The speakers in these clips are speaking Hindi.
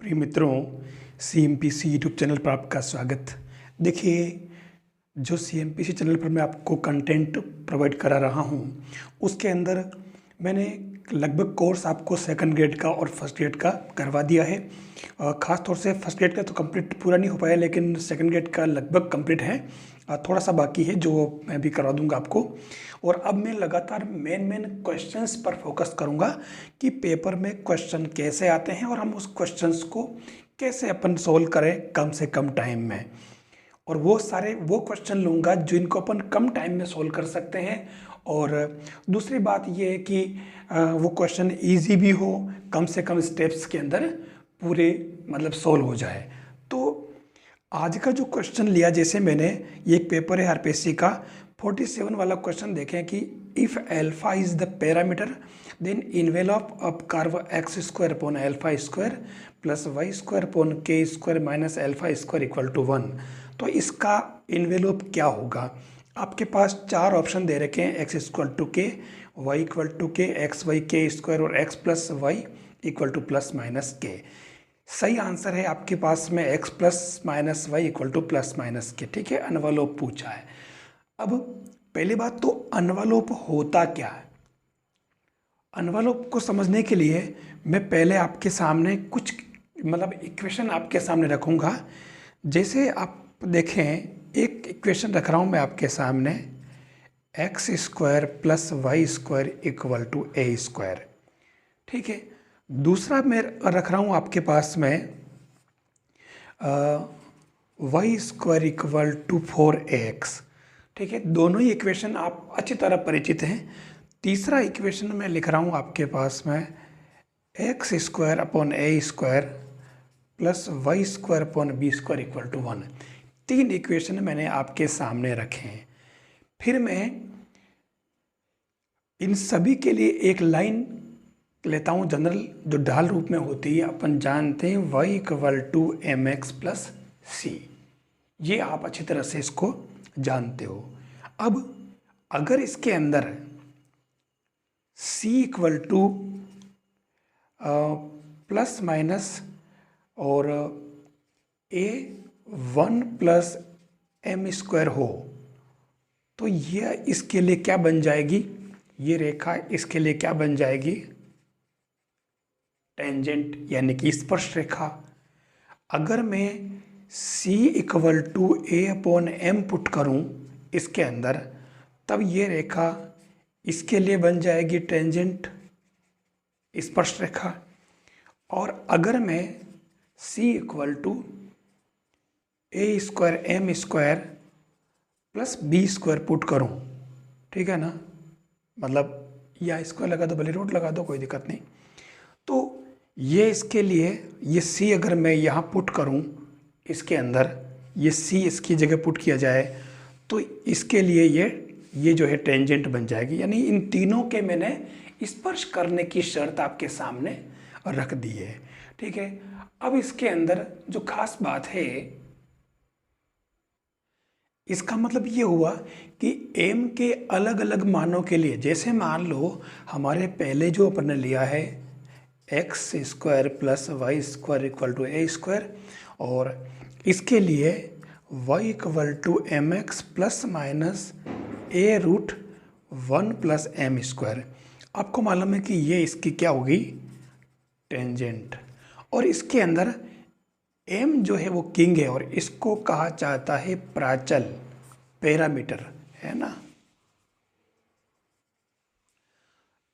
प्रिय मित्रों, CMPC यूट्यूब चैनल पर आपका स्वागत। देखिए, जो CMPC चैनल पर मैं आपको कंटेंट प्रोवाइड करा रहा हूँ, उसके अंदर मैंने लगभग कोर्स आपको सेकंड ग्रेड का और फर्स्ट ग्रेड का करवा दिया है। ख़ास तौर से फर्स्ट ग्रेड का तो कंप्लीट पूरा नहीं हो पाया, लेकिन सेकंड ग्रेड का लगभग कंप्लीट है। थोड़ा सा बाकी है जो मैं भी करवा दूंगा आपको। और अब मैं लगातार मेन क्वेश्चंस पर फोकस करूंगा कि पेपर में क्वेश्चन कैसे आते हैं और हम उस क्वेश्चंस को कैसे अपन सोल्व करें कम से कम टाइम में। और वो क्वेश्चन लूँगा जिनको अपन कम टाइम में सोल्व कर सकते हैं। और दूसरी बात ये है कि वो क्वेश्चन इजी भी हो, कम से कम स्टेप्स के अंदर पूरे मतलब सोल्व हो जाए। तो आज का जो क्वेश्चन लिया, जैसे मैंने ये एक पेपर है आरपीएससी का 47 वाला क्वेश्चन देखें कि if alpha is the parameter then envelope of curve x square upon alpha square plus y square upon k square minus alpha square equal to 1। तो इसका इन्वेलप क्या होगा? आपके पास चार ऑप्शन दे रखे हैं, x equal to k, y equal to k, x y k square और x plus y equal to plus minus k. सही आंसर है आपके पास में x plus minus y equal to plus minus k. ठीक है, अनवलोप पूछा है। अब पहली बात तो अनवलोप होता क्या है? अनवलोप को समझने के लिए मैं पहले आपके सामने कुछ मतलब इक्वेशन आपके सामने रखूँगा। जैसे आप देखें, एक इक्वेशन रख रहा हूँ मैं आपके सामने, x square plus y square equal to a square. ठीक है, दूसरा मैं रख रहा हूँ आपके पास में Y square equal to 4ax। ठीक है, दोनों ही इक्वेशन आप अच्छी तरह परिचित हैं। तीसरा इक्वेशन मैं लिख रहा हूँ आपके पास में x square upon a square plus y square upon b square equal to 1। तीन इक्वेशन मैंने आपके सामने रखे हैं। फिर मैं इन सभी के लिए एक लाइन लेता हूँ जनरल, जो ढाल रूप में होती है। अपन जानते हैं y equal to m x plus c, ये आप अच्छी तरह से इसको जानते हो। अब अगर इसके अंदर c equal to plus minus और a 1 प्लस एम स्क्वायर हो, तो यह इसके लिए क्या बन जाएगी? ये रेखा इसके लिए क्या बन जाएगी? टेंजेंट, यानी कि स्पर्श रेखा। अगर मैं c equal to a upon m put करूं इसके अंदर, तब ये रेखा इसके लिए बन जाएगी टेंजेंट, स्पर्श रेखा। और अगर मैं c equal to a square m square plus b square put करूं, ठीक है ना, मतलब या स्क्वायर लगा दो, भले रूट लगा दो, कोई दिक्कत नहीं। तो ये इसके लिए, ये c अगर मैं यहाँ पुट करूँ इसके अंदर, ये c इसकी जगह पुट किया जाए, तो इसके लिए ये जो है टेंजेंट बन जाएगी। यानी इन तीनों के मैंने स्पर्श करने की शर्त आपके सामने रख दी है। ठीक है, अब इसके अंदर जो खास बात है, इसका मतलब ये हुआ कि m के अलग अलग मानों के लिए, जैसे मान लो हमारे पहले जो अपन ने लिया है x square plus y square equal to a square, और इसके लिए y equal to m x plus minus a root 1 plus m square. आपको मालूम है कि ये इसकी क्या होगी? टेंजेंट। और इसके अंदर m जो है वो किंग है और इसको कहा जाता है प्राचल, पैरामीटर, है ना।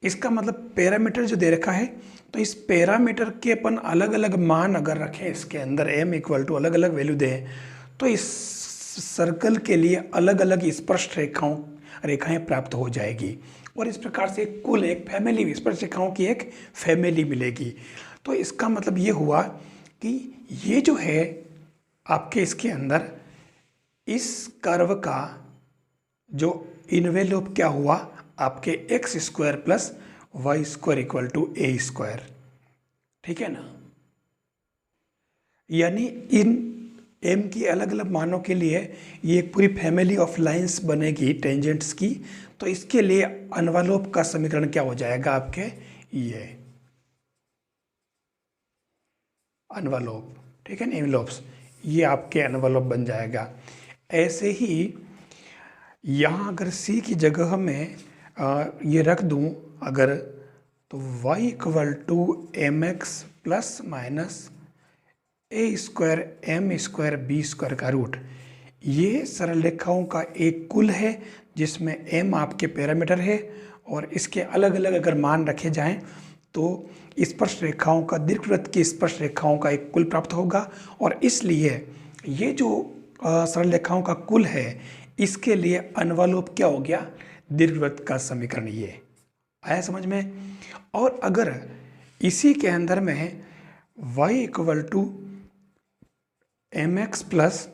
इसका मतलब पैरामीटर जो दे रखा है, तो इस पैरामीटर के अपन अलग अलग मान अगर रखें इसके अंदर, m इक्वल टू अलग अलग वैल्यू दें, तो इस सर्कल के लिए अलग अलग स्पर्श रेखाएं प्राप्त हो जाएगी। और इस प्रकार से कुल एक फैमिली, स्पर्श रेखाओं की एक फैमिली मिलेगी। तो इसका मतलब ये हुआ कि ये जो है आपके इसके अंदर इस कर्व का जो इन्वेलप क्या हुआ, आपके x square plus y square equal to a square. ठीक है ना, यानी इन m की अलग अलग मानों के लिए ये एक पूरी फैमिली ऑफ लाइंस बनेगी टेंजेंट्स की। तो इसके लिए अनवलोप का समीकरण क्या हो जाएगा आपके? ये एनवलप, ठीक है ना, एनवलप्स, ये आपके एनवलप बन जाएगा। ऐसे ही यहाँ अगर सी की जगह में ये रख दूँ अगर, तो y equal to m x plus minus a square m square b square का रूट, ये सरल रेखाओं का एक कुल है जिसमें m आपके पैरामीटर है और इसके अलग अलग अगर मान रखे जाएं तो स्पर्श रेखाओं का, दीर्घवृत्त की स्पर्श रेखाओं का एक कुल प्राप्त होगा। और इसलिए ये जो सरल रेखाओं का कुल है, इसके लिए एनवलप क्या हो गया, दीर्घवृत्त का समीकरण। ये आया समझ में। और अगर इसी के अंदर में y equal to m x plus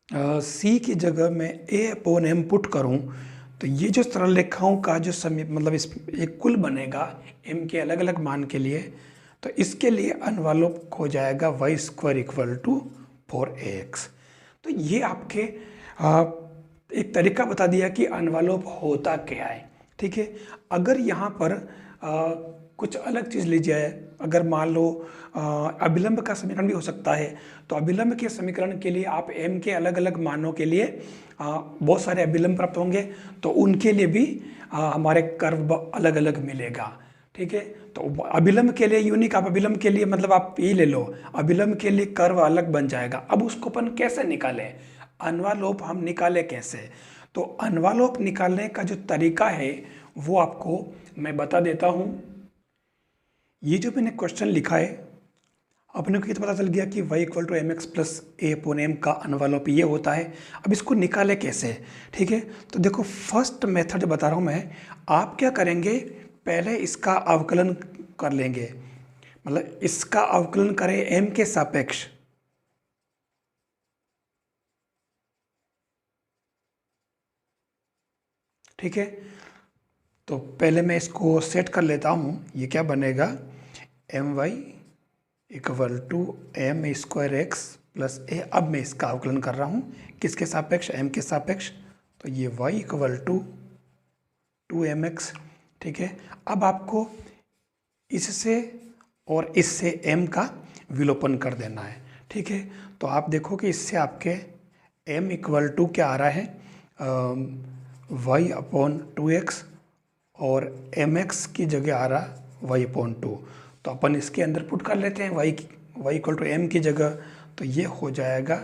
c की जगह में ए अपॉन एम पुट करूं, तो ये जो सरल रेखाओं का जो मतलब इस एक कुल बनेगा m के अलग अलग मान के लिए, तो इसके लिए एनवलप हो जाएगा Y square equal to 4ax। तो ये आपके एक तरीका बता दिया कि एनवलप होता क्या है, ठीक है। अगर यहाँ पर कुछ अलग चीज़ ली जाए, अगर मान लो अभिलंब का समीकरण भी हो सकता है, तो अभिलंब के समीकरण के लिए आप m के अलग अलग मानों के लिए बहुत सारे अभिलंब प्राप्त होंगे, तो उनके लिए भी हमारे कर्व अलग अलग मिलेगा, ठीक है। तो अभिलंब के लिए यूनिक, आप अभिलंब के लिए मतलब आप ये ले लो, अभिलंब के लिए कर्व अलग बन जाएगा। अब उसको अपन कैसे निकालें, एनवलप हम निकाले कैसे, तो एनवलप निकालने का जो तरीका है वो आपको मैं बता देता हूँ। ये जो मैंने क्वेश्चन लिखा है, अपने को ये तो पता चल गया कि y equal to m x plus a upon m का एनवलप ये होता है। अब इसको निकाले कैसे, ठीक है। तो देखो फर्स्ट मेथड जो बता रहा हूँ मैं, आप क्या करेंगे, पहले इसका अवकलन कर लेंगे, मतलब इसका अवकलन करें m के सापेक्ष, ठीक है। तो पहले मैं इसको सेट कर लेता हूँ, ये क्या बनेगा, m y equal to m square x plus a. अब मैं इसका अवकलन कर रहा हूँ किसके सापेक्ष, m के सापेक्ष, तो ये y इक्वल टू 2mx, ठीक है। अब आपको इससे और इससे m का विलोपन कर देना है, ठीक है। तो आप देखो कि इससे आपके m इक्वल टू क्या आ रहा है, y अपॉन 2x, और mx की जगह आ रहा y अपॉन 2। तो अपन इसके अंदर पुट कर लेते हैं y इक्वल टू m की जगह, तो ये हो जाएगा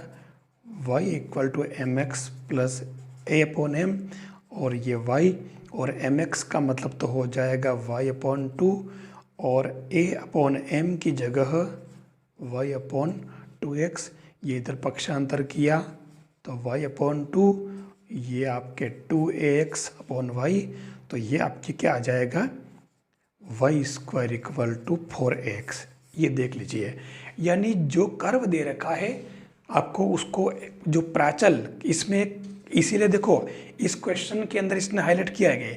y equal to m x plus a upon m, और ये y और mx का मतलब तो हो जाएगा y अपॉन 2, और a अपॉन m की जगह y अपॉन 2x। ये इधर पक्षांतर किया तो y अपॉन 2, ये आपके 2ax अपॉन y, तो ये आपकी क्या आ जाएगा, Y square equal to 4ax। ये देख लीजिए, यानी जो कर्व दे रखा है आपको, उसको जो प्राचल इसमें, इसीलिए देखो इस क्वेश्चन के अंदर इसने हाईलाइट किया है,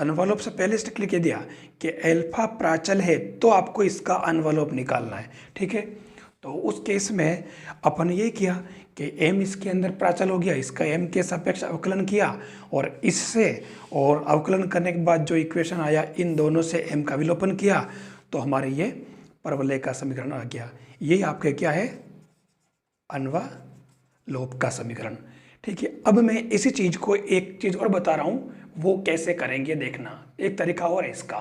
एनवलप से पहले इसने क्लिक कर दिया कि अल्फा प्राचल है तो आपको इसका एनवलप निकालना है, ठीक है। तो उस केस में अपन ये किया कि m इसके अंदर प्राचल हो गया, इसका m के सापेक्ष अवकलन किया, और इससे और अवकलन करने के बाद जो इक्वेशन आया, इन दोनों से m का विलोपन किया, तो हमारे ये परवलय का समीकरण आ गया। ये आपके क्या है, एनवलप का समीकरण, ठीक है। अब मैं इसी चीज को एक चीज और बता रहा हूं, वो कैसे करेंगे देखना, एक तरीका और है इसका।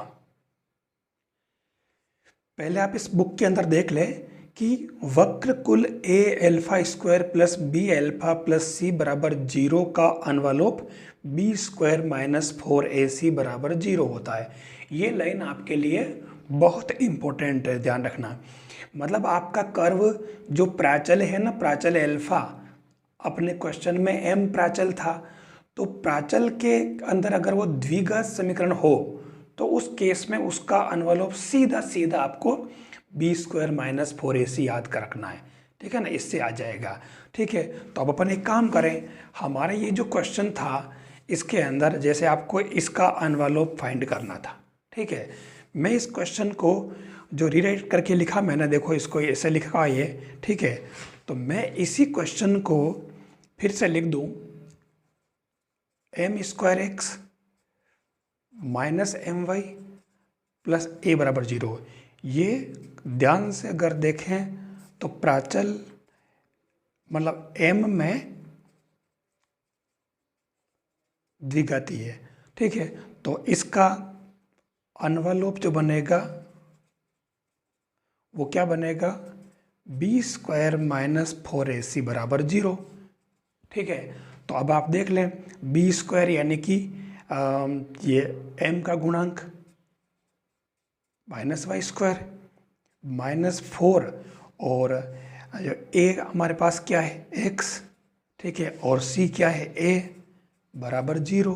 पहले आप इस बुक के अंदर देख ले कि वक्र कुल a alpha square plus b alpha plus c बराबर 0 का envelope B square minus 4ac बराबर 0 होता है। ये लाइन आपके लिए बहुत इंपॉर्टेंट है, ध्यान रखना। मतलब आपका कर्व जो प्राचल है ना, प्राचल अल्फा, अपने क्वेश्चन में m प्राचल था, तो प्राचल के अंदर अगर वो द्विघात समीकरण हो तो उस केस में उसका एनवलप सीधा सीधा आपको बी स्क्वायर माइनस 4ac याद कर रखना है, ठीक है ना, इससे आ जाएगा, ठीक है। तो अब अपन एक काम करें, हमारा ये जो क्वेश्चन था इसके अंदर जैसे आपको इसका एनवलप फाइंड करना था, ठीक है। मैं इस क्वेश्चन को जो रीराइट करके लिखा मैंने, देखो इसको ऐसे लिखा ये, ठीक है। तो मैं इसी क्वेश्चन को फिर से लिख दूं, m square x minus m y plus a बराबर 0। ये ध्यान से अगर देखें तो प्राचल मतलब m में द्विघाती है, ठीक है। तो इसका अनवलोप जो बनेगा वो क्या बनेगा, बी स्क्वायर माइनस 4ac बराबर 0, ठीक है। तो अब आप देख लें, बी स्क्वायर यानी कि ये m का गुणांक माइनस वाई स्क्वायर माइनस 4 और जो a हमारे पास क्या है x, ठीक है, और c क्या है a बराबर 0।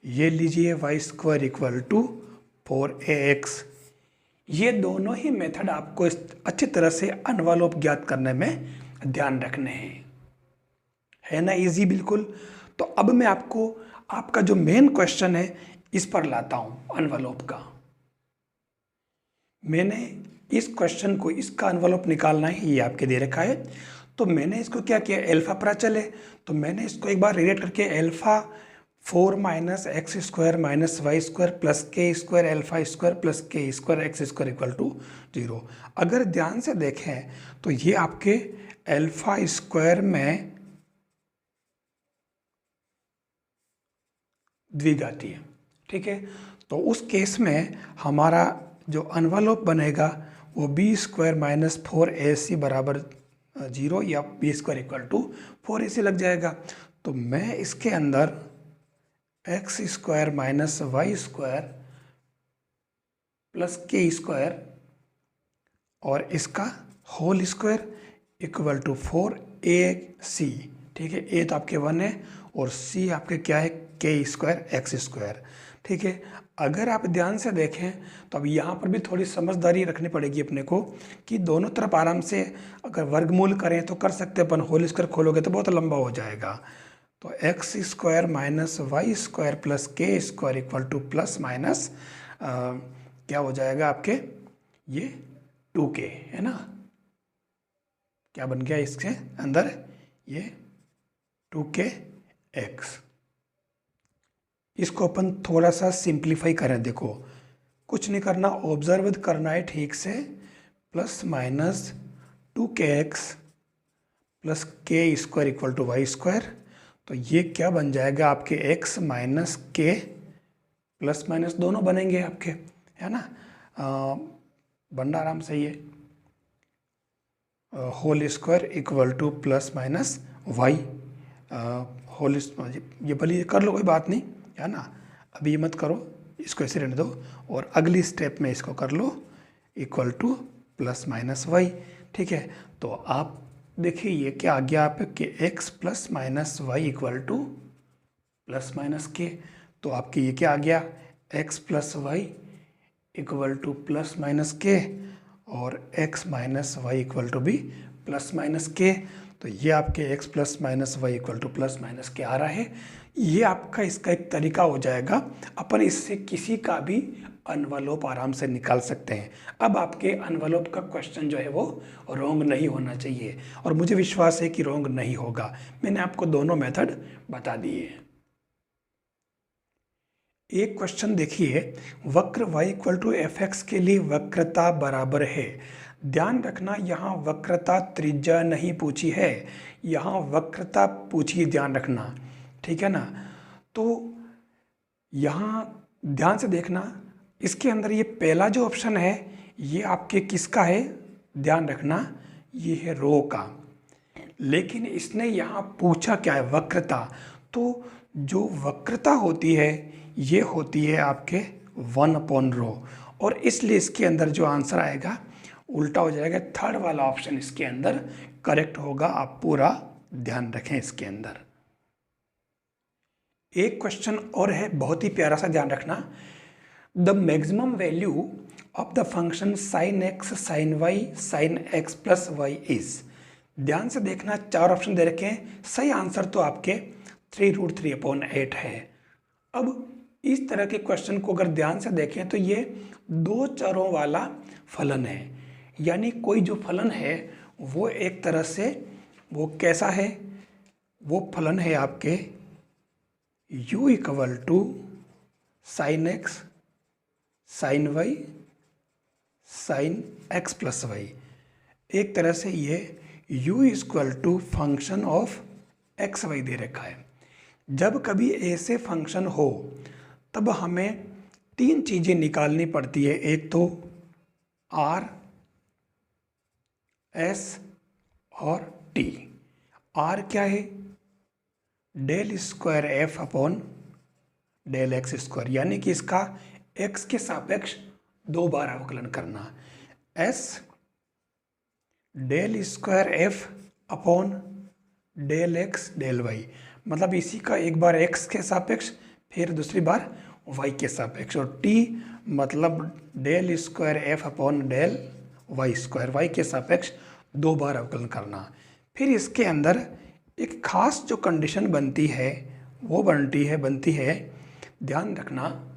ये लीजिए Y square equal to 4ax। ये दोनों ही मेथड आपको अच्छी तरह से अनवलोप ज्ञात करने में ध्यान रखने हैं, है ना, इजी बिल्कुल। तो अब मैं आपको आपका जो मेन क्वेश्चन है इस पर लाता हूं, अनवलोप का। मैंने इस क्वेश्चन को, इसका अनवलोप निकालना है, ये आपके दे रखा है। तो मैंने इसको क्या किया, एल्फा प्राचल है तो मैंने इसको एक बार रिलेट करके alpha 4 minus x square minus y square plus k square alpha square plus k square x square equal to 0। अगर ध्यान से देखें तो ये आपके एल्फा स्क्वायर में द्विघाती है, ठीक है। तो उस केस में हमारा जो अनवलोप बनेगा वो बी स्क्वायर माइनस 4ac बराबर 0 या B square equal to 4ac लग जाएगा। तो मैं इसके अंदर x square minus y square plus k square और इसका whole square equal to 4ac, ठीक है। ए तो आपके 1 है और c आपके क्या है, के स्क्वायर एक्स स्क्वायर, ठीक है। अगर आप ध्यान से देखें तो अब यहाँ पर भी थोड़ी समझदारी रखनी पड़ेगी अपने को कि दोनों तरफ आराम से अगर वर्गमूल करें तो कर सकते हैं अपन, होल स्क्वायर खोलोगे तो बहुत लंबा हो जाएगा। तो x square minus y square plus k square equal to plus minus क्या हो जाएगा आपके, ये 2k है ना, क्या बन गया इसके अंदर, ये 2kx। इसको अपन थोड़ा सा सिंप्लीफाई करें, देखो कुछ नहीं करना, ऑब्जर्व करना है ठीक से, plus minus 2kx plus k square equal to y square. तो ये क्या बन जाएगा आपके x minus k plus minus दोनों बनेंगे आपके, है ना, बन आराम से ये whole square equal to plus minus y whole, ये भले कर लो कोई बात नहीं, है ना, अभी ये मत करो, इसको ऐसे रहने दो और अगली स्टेप में इसको कर लो equal to plus minus y, ठीक है। तो आप देखिए ये क्या आ गया आपके x plus minus y equal to plus minus k. तो आपके ये क्या आ गया, x plus y equal to plus minus k और x minus y equal to भी प्लस माइनस के। तो ये आपके x plus minus y equal to plus minus k आ रहा है। ये आपका इसका एक तरीका हो जाएगा, अपन इससे किसी का भी अनवलोप आराम से निकाल सकते हैं। अब आपके अनवलोप का क्वेश्चन जो है वो रॉन्ग नहीं होना चाहिए और मुझे विश्वास है कि रॉन्ग नहीं होगा। मैंने आपको दोनों मेथड बता दिए। एक क्वेश्चन देखिए, वक्र y इक्वल टू fx के लिए वक्रता बराबर है। ध्यान रखना यहाँ वक्रता त्रिज्या नहीं पूछी है, यहाँ वक्रता पूछी, ध्यान रखना, ठीक है ना। तो यहाँ ध्यान से देखना, इसके अंदर ये पहला जो ऑप्शन है ये आपके किसका है, ध्यान रखना, ये है रो का। लेकिन इसने यहाँ पूछा क्या है, वक्रता। तो जो वक्रता होती है ये होती है आपके 1/रो और इसलिए इसके अंदर जो आंसर आएगा उल्टा हो जाएगा, थर्ड वाला ऑप्शन इसके अंदर करेक्ट होगा। आप पूरा ध्यान रखें इसके अंदर। एक क्वेश्चन और है बहुत ही प्यारा सा, ध्यान रखना, the maximum value of the function sine x sine y sine x plus y is. ध्यान से देखना, चार ऑप्शन दे रखे हैं, सही आंसर तो आपके 3√3/8 है। अब इस तरह के क्वेश्चन को अगर ध्यान से देखें तो ये दो चरों वाला फलन है, यानी कोई जो फलन है वो एक तरह से वो कैसा है, वो फलन है आपके u equal to sine x sine y sine x plus y. एक तरह से ये u equal to function of x y दे रखा है। जब कभी ऐसे फंक्शन हो तब हमें तीन चीज़ें निकालनी पड़ती है। एक तो r, s और t। r क्या है? Del square f upon del x square, यानी कि इसका x के सापेक्ष 2 बार अवकलन करना। s del square f upon del x del y, मतलब इसी का एक बार x के सापेक्ष फिर दूसरी बार y के सापेक्ष। और t मतलब del square f upon del y square, y के सापेक्ष 2 बार अवकलन करना। फिर इसके अंदर एक खास जो कंडीशन बनती है वो बनती है, ध्यान रखना,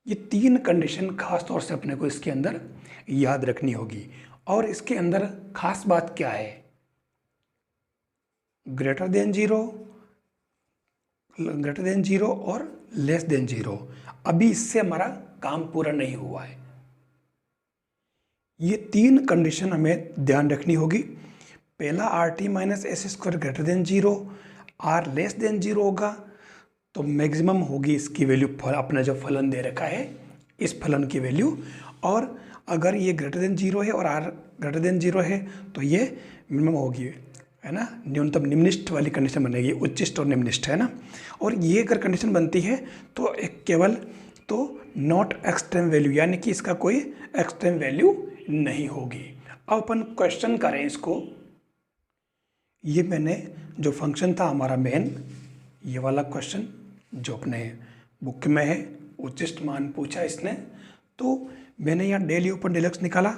ये तीन कंडीशन खास तौर से अपने को इसके अंदर याद रखनी होगी। और इसके अंदर खास बात क्या है? ग्रेटर देन जीरो और लेस देन जीरो। अभी इससे हमारा काम पूरा नहीं हुआ है। ये तीन कंडीशन हमें ध्यान रखनी होगी। पहला r t minus s square greater than zero, r less than zero होगा तो मैक्सिमम होगी इसकी वैल्यू, अपना जो फलन दे रखा है इस फलन की वैल्यू। और अगर ये ग्रेटर देन जीरो है और आर ग्रेटर देन जीरो है तो ये मिनिमम होगी, है ना, न्यूनतम निम्निष्ठ वाली कंडीशन बनेगी, उच्चिष्ट और निम्निष्ठ, है ना। और ये अगर कंडीशन बनती है तो एक केवल तो नॉट एक्सट्रीम वैल्यू, यानी कि इसका कोई एक्सट्रीम वैल्यू नहीं होगी। अब अपन क्वेश्चन करें इसको। ये मैंने जो फंक्शन था हमारा मेन, ये वाला क्वेश्चन जो अपने बुक में है, उच्चिष्ट मान पूछा इसने, तो मैंने यहाँ del u upon del x निकाला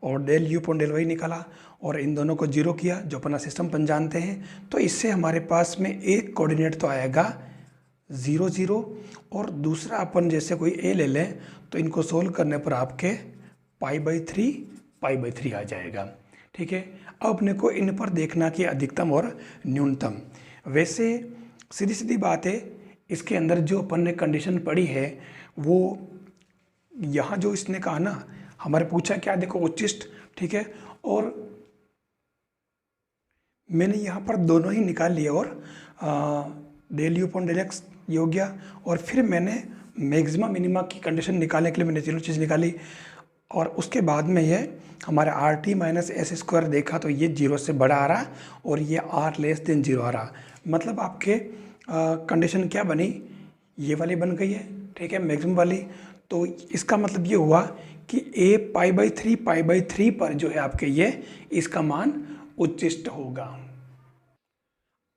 और del u upon del y निकाला और इन दोनों को जीरो किया, जो अपना सिस्टम अपन जानते हैं। तो इससे हमारे पास में एक कोऑर्डिनेट तो आएगा 0 0 और दूसरा अपन जैसे कोई ए ले लें तो इनको सोल्व करने पर आपके पाई बाई थ्री आ जाएगा। ठीक है, अब अपने को इन पर देखना कि अधिकतम और न्यूनतम। वैसे सीधी सीधी बात है, इसके अंदर जो अपन ने कंडीशन पढ़ी है वो यहाँ जो इसने कहा ना, हमारे पूछा क्या, देखो उच्चिष्ट, ठीक है, और मैंने यहाँ पर दोनों ही निकाल लिया और del u upon del x ये हो गया। और फिर मैंने मैक्सिमा मिनिमा की कंडीशन निकालने के लिए मैंने तीनों चीज़ निकाली और उसके बाद में ये हमारा are t minus s square देखा तो ये 0 से बड़ा आ रहा और ये आर लेस देन 0 आ रहा। मतलब आपके कंडीशन क्या बनी, ये वाली बन गई है, ठीक है, मैक्सिमम वाली। तो इसका मतलब ये हुआ कि ए पाई बाई थ्री पर जो है आपके ये इसका मान उच्चिष्ट होगा।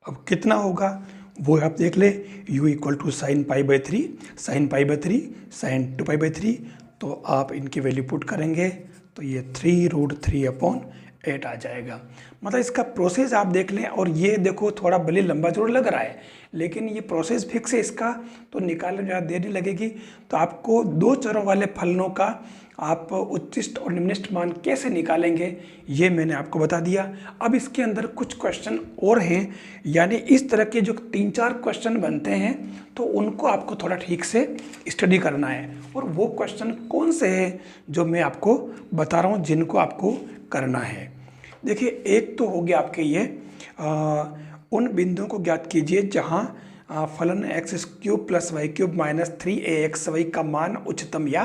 अब कितना होगा वो आप देख ले, u equal to sine pi by three, sine pi by three, sine 2π/3। तो आप इनकी वैल्यू पुट करेंगे तो ये 3√3/8 आ जाएगा। मतलब इसका प्रोसेस आप देख लें। और ये देखो थोड़ा भले लंबा जरूर लग रहा है लेकिन ये प्रोसेस फिक्स है इसका, तो निकालने में ज़्यादा देर नहीं लगेगी। तो आपको दो चरों वाले फलनों का आप उच्चिष्ट और निम्निष्ठ मान कैसे निकालेंगे ये मैंने आपको बता दिया। अब इसके अंदर कुछ क्वेश्चन और हैं, यानी इस तरह के जो 3-4 क्वेश्चन बनते हैं तो उनको आपको थोड़ा ठीक से स्टडी करना है। और वो क्वेश्चन कौन से हैं जो मैं आपको बता रहा हूँ जिनको आपको करना है। देखिए, एक तो हो गया आपके ये उन बिंदुओं को ज्ञात कीजिए जहाँ फलन x³ + y³ - 3axy का मान उच्चतम या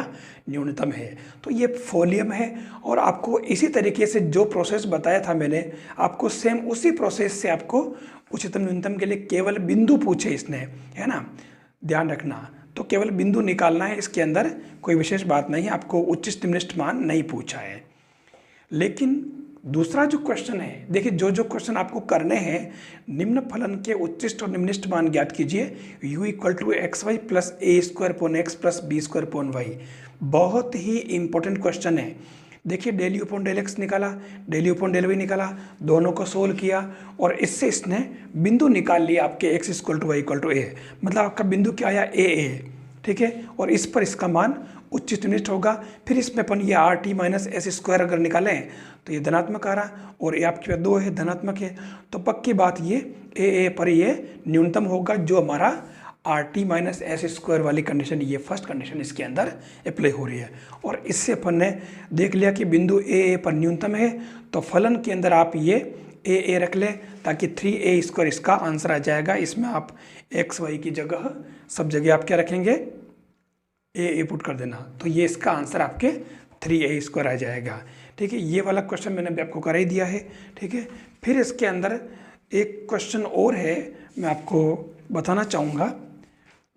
न्यूनतम है। तो ये फॉलियम है और आपको इसी तरीके से जो प्रोसेस बताया था मैंने आपको, सेम उसी प्रोसेस से आपको उच्चतम न्यूनतम के लिए केवल बिंदु पूछे इसने, है ना, ध्यान रखना। तो केवल बिंदु निकालना है, इसके अंदर कोई विशेष बात नहीं है, आपको उच्चिष्ट निम्निष्ठ मान नहीं पूछा है। लेकिन दूसरा जो क्वेश्चन है, देखिए जो क्वेश्चन आपको करने हैं, निम्न फलन के उच्चिष्ट और निम्निष्ठ मान ज्ञात कीजिए, u equal to xy + a² x + b² y। बहुत ही इंपॉर्टेंट क्वेश्चन है। देखिए, del u upon del x निकाला, del u upon del y निकाला, दोनों को सोल्व किया और इससे इसने बिंदु निकाल लिया आपके x = y = a। मतलब आपका बिंदु क्या आया, a। ठीक है, और इस पर इसका मान उच्चतम निष्ठ होगा। फिर इसमें अपन ये are t minus s square अगर निकालें तो ये धनात्मक आ रहा, और ये आपके पास 2 है, धनात्मक है, तो पक्की बात ये ए पर ये न्यूनतम होगा, जो हमारा are t minus s square वाली कंडीशन, ये फर्स्ट कंडीशन इसके अंदर अप्लाई हो रही है। और इससे अपन ने देख लिया कि बिंदु ए पर न्यूनतम है, तो फलन के अंदर आप ये ए रख लें ताकि 3a स्क्वायर इसका आंसर आ जाएगा। इसमें आप एक्स वाई की जगह सब जगह आप क्या रखेंगे, ए पुट कर देना, तो ये इसका आंसर आपके 3a स्क्वायर आ जाएगा। ठीक है, ये वाला क्वेश्चन मैंने भी आपको कर ही दिया है। ठीक है, फिर इसके अंदर एक क्वेश्चन और है, मैं आपको बताना चाहूँगा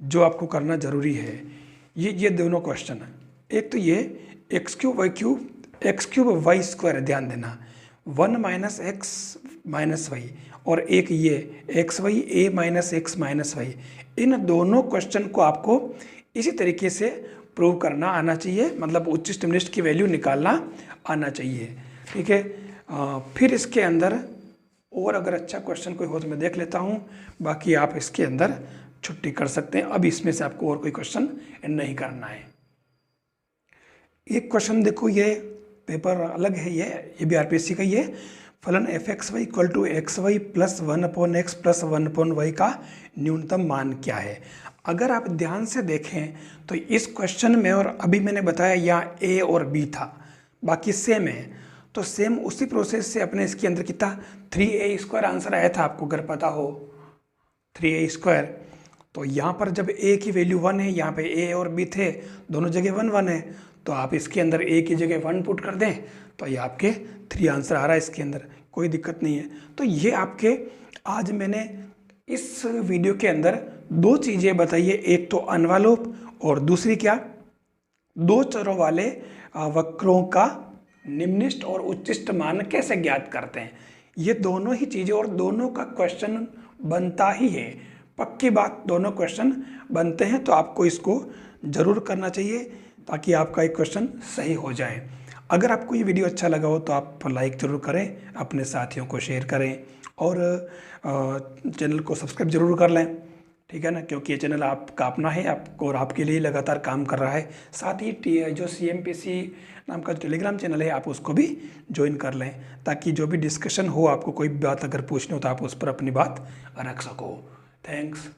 जो आपको करना ज़रूरी है। ये दोनों क्वेश्चन है, एक तो ये एक्स क्यूब वाई स्क्वायर, ध्यान देना 1 माइनस एक्स माइनस वाई, और एक ये एक्स वाई ए माइनस एक्स माइनस वाई। इन दोनों क्वेश्चन को आपको इसी तरीके से प्रूव करना आना चाहिए, मतलब उच्चतम निष्ठ की वैल्यू निकालना आना चाहिए। ठीक है, फिर इसके अंदर और अगर अच्छा क्वेश्चन कोई हो तो मैं देख लेता हूँ, बाकी आप इसके अंदर छुट्टी कर सकते हैं। अब इसमें से आपको और कोई क्वेश्चन नहीं करना है। एक क्वेश्चन देखो, ये पेपर अलग है, ये भी आरपीएससी का ही है। फलन f x y equal to x y plus 1/x plus 1/y का न्यूनतम मान क्या है। अगर आप ध्यान से देखें तो इस क्वेश्चन में, और अभी मैंने बताया यहाँ ए और बी था, बाकी सेम है, तो सेम उसी प्रोसेस से अपने इसके अंदर कितना 3a स्क्वायर आंसर आया था, आपको अगर पता हो 3a स्क्वायर। तो यहाँ पर जब a की वैल्यू 1 है, यहाँ पे a और b थे, दोनों जगह 1 1 है, तो आप इसके अंदर a की जगह 1 पुट कर दें तो ये आपके 3 आंसर आ रहा है, इसके अंदर कोई दिक्कत नहीं है। तो ये आपके आज मैंने इस वीडियो के अंदर 2 चीज़ें बताई है, एक तो अन्वालोप और दूसरी क्या, 2 चरों वाले वक्रों का निम्निष्ठ और उच्चिष्ट मान कैसे ज्ञात करते हैं। ये दोनों ही चीज़ें, और दोनों का क्वेश्चन बनता ही है, पक्की बात, दोनों क्वेश्चन बनते हैं, तो आपको इसको ज़रूर करना चाहिए ताकि आपका एक क्वेश्चन सही हो जाए। अगर आपको ये वीडियो अच्छा लगा हो तो आप लाइक ज़रूर करें, अपने साथियों को शेयर करें, और चैनल को सब्सक्राइब ज़रूर कर लें। ठीक है ना, क्योंकि ये चैनल आपका अपना है, आपको और आपके लिए लगातार काम कर रहा है। साथ ही जो CMPC नाम का टेलीग्राम चैनल है, आप उसको भी ज्वाइन कर लें, ताकि जो भी डिस्कशन हो, आपको कोई बात अगर पूछनी हो तो आप उस पर अपनी बात रख सको। थैंक्स।